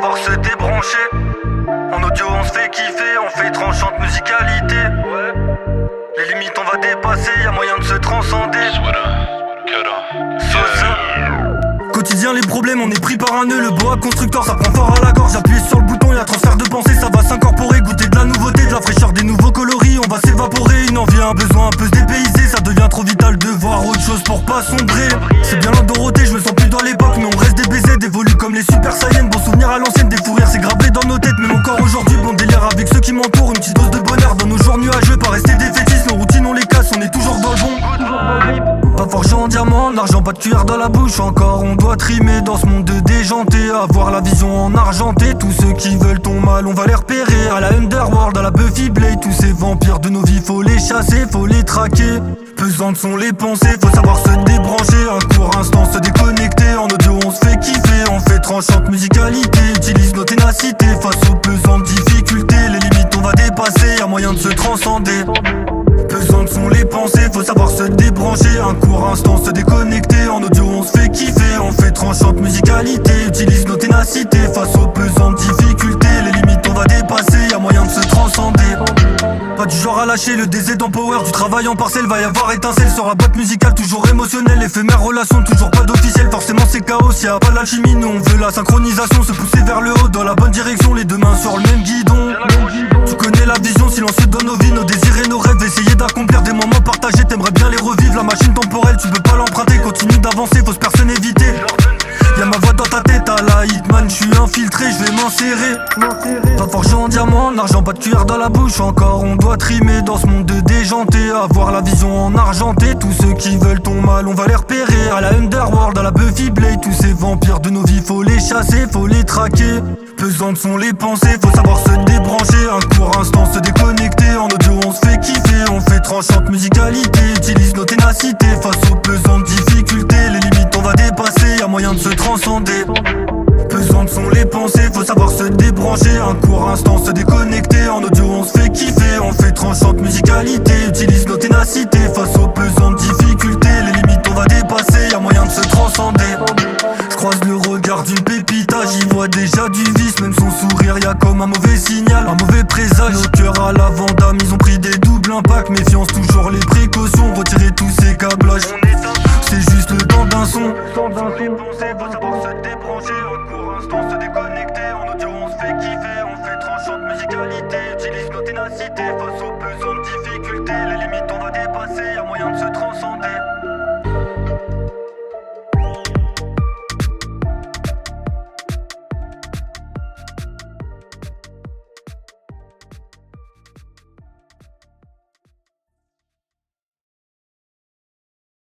savoir se débrancher. En audio on se fait kiffer, on fait tranchante musicalité. Les limites on va dépasser, y'a moyen de se transcender. Quotidien les problèmes, on est pris par un nœud. Le boa constructeur ça prend fort à la gorge. Appuyez sur le bouton, y'a transfert de pensée. Ça va s'incorporer, goûter de la nouveauté, de la fraîcheur, des nouveaux coloris. On va s'évaporer, une envie, un besoin, un peu se dépayser. Ça devient trop vital de voir autre chose pour pas sombrer. C'est bien loin de Dorothée, je me sens plus dans l'époque. Mais on reste des baisers, d'évolue comme les Super Saiyans. Bon souvenir à l'ancienne, des fous rires, c'est gravé dans nos têtes. Même encore aujourd'hui, bon délire avec ceux qui m'entourent. Une petite dose de bonheur dans nos jours nuageux. Pas rester défaitistes, nos routines on les casse. On est toujours dans le bon. Pas forgé en diamant, l'argent pas de cuillère dans la bouche. Encore on doit trimer dans ce monde déjanté. Avoir la vision en argenté. Tous ceux qui veulent ton mal, on va les repérer. À la Underworld, à la Buffy Blade. Tous ces vampires de nos vies, faut les chasser, faut les traquer. Pesantes sont les pensées, faut savoir se débrancher. Un court instant se déconnecter. En audio on se fait kiffer, on fait tranchante musicalité. Utilise nos ténacités face aux pesantes difficultés. Les limites on va dépasser, y'a moyen de se transcender. Pesantes sont les pensées, faut savoir se débrancher. Un court instant se déconnecter. En audio on se fait kiffer, on fait tranchante musicalité. Utilise nos ténacités face aux pesantes difficultés. Les limites on va dépasser, y'a moyen de se transcender. Pas du genre à lâcher le désir d'empower. Du travail en parcelle, va y avoir étincelle. Sur la boîte musicale, toujours émotionnelle. Éphémère relation, toujours pas d'officiel. Forcément c'est chaos, y'a pas l'alchimie. Nous on veut la synchronisation, se pousser vers le haut. Dans la bonne direction, les deux mains sur le même guidon. Tu connais la vision, silencieux dans nos vies. Nos désirs et nos rêves, essayer d'accomplir des moments partagés. T'aimerais bien les revivre, la machine temporelle tu peux pas l'emprunter. Continue d'avancer, faut se personne éviter. Y'a ma voix dans ta tête, à la hitman, j'suis infiltré, j'vais m'insérer. Pas forgé en diamant, l'argent pas de cuillère dans la bouche. Encore on doit trimer dans ce monde déjanté. Avoir la vision en argenté. Tous ceux qui veulent ton mal, on va les repérer. À la Underworld, à la Buffy Blade. Tous ces vampires de nos vies, faut les chasser, faut les traquer. Pesantes sont les pensées, faut savoir se débrancher. Un court instant se déconnecter. En audio on se fait kiffer, on fait tranchante musicalité. Utilise nos ténacités face aux pesantes difficultés. Les limites on va dépasser, y'a moyen de se transcender. Pesantes sont les pensées, faut savoir se débrancher. Un court instant se déconnecter. En audio on se fait kiffer, on fait tranchante musicalité. Utilise nos ténacités face aux pesantes difficultés. Les limites on va dépasser, y'a moyen de se transcender. J'croise le regard d'une pépita, j'y vois déjà du vice. Même son sourire y'a comme un mauvais signal, un mauvais présage. Nos cœurs à la Vandame, ils ont pris des doubles impacts. Méfiance, toujours les précautions, retirer tous ces câblages. C'est juste le temps d'un son. Faut savoir se débrancher. Un court instant se déconnecter. En audio on se fait kiffer, on fait tranchante musicalité. Utilise nos ténacités face aux